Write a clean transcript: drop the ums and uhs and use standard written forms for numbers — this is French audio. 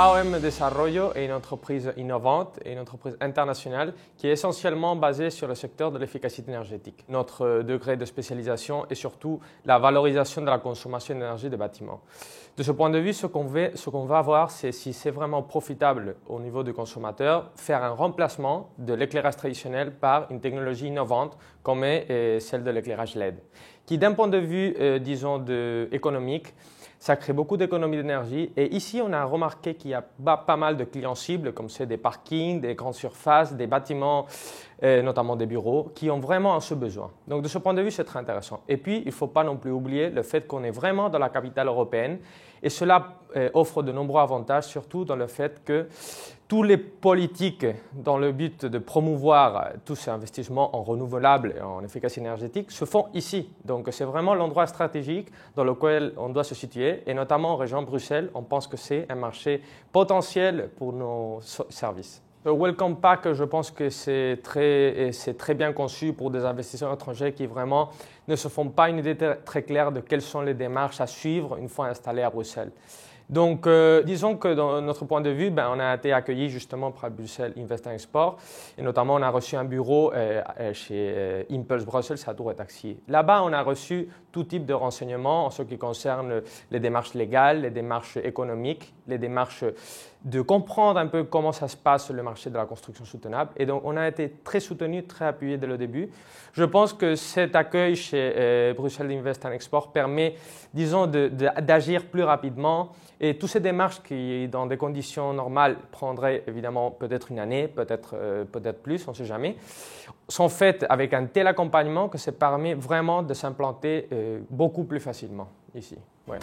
AOM Desarrollo est une entreprise innovante et une entreprise internationale qui est essentiellement basée sur le secteur de l'efficacité énergétique. Notre degré de spécialisation est surtout la valorisation de la consommation d'énergie des bâtiments. De ce point de vue, ce qu'on va voir, c'est si c'est vraiment profitable au niveau du consommateur faire un remplacement de l'éclairage traditionnel par une technologie innovante comme est celle de l'éclairage LED, qui d'un point de vue, disons, économique, ça crée beaucoup d'économies d'énergie et ici on a remarqué qu'il y a pas mal de clients cibles comme c'est des parkings, des grandes surfaces, des bâtiments, notamment des bureaux, qui ont vraiment ce besoin. Donc de ce point de vue c'est très intéressant. Et puis il ne faut pas non plus oublier le fait qu'on est vraiment dans la capitale européenne et cela offre de nombreux avantages, surtout dans le fait que tous les politiques dans le but de promouvoir tous ces investissements en renouvelables et en efficacité énergétique se font ici. Donc c'est vraiment l'endroit stratégique dans lequel on doit se situer et notamment en région de Bruxelles, on pense que c'est un marché potentiel pour nos services. Le Welcome Pack, je pense que c'est très bien conçu pour des investisseurs étrangers qui vraiment ne se font pas une idée très claire de quelles sont les démarches à suivre une fois installés à Bruxelles. Donc, disons que dans notre point de vue, on a été accueillis justement par Bruxelles Invest and Export et notamment on a reçu un bureau chez Impulse Brussels à Tour et Taxi. Là-bas, on a reçu tout type de renseignements en ce qui concerne les démarches légales, les démarches économiques, les démarches de comprendre un peu comment ça se passe sur le marché de la construction soutenable. Et donc, on a été très soutenus, très appuyés dès le début. Je pense que cet accueil chez Bruxelles Invest and Export permet, disons, d'agir plus rapidement. Et toutes ces démarches qui, dans des conditions normales, prendraient évidemment peut-être une année, peut-être plus, on ne sait jamais, sont faites avec un tel accompagnement que ça permet vraiment de s'implanter beaucoup plus facilement ici. Ouais.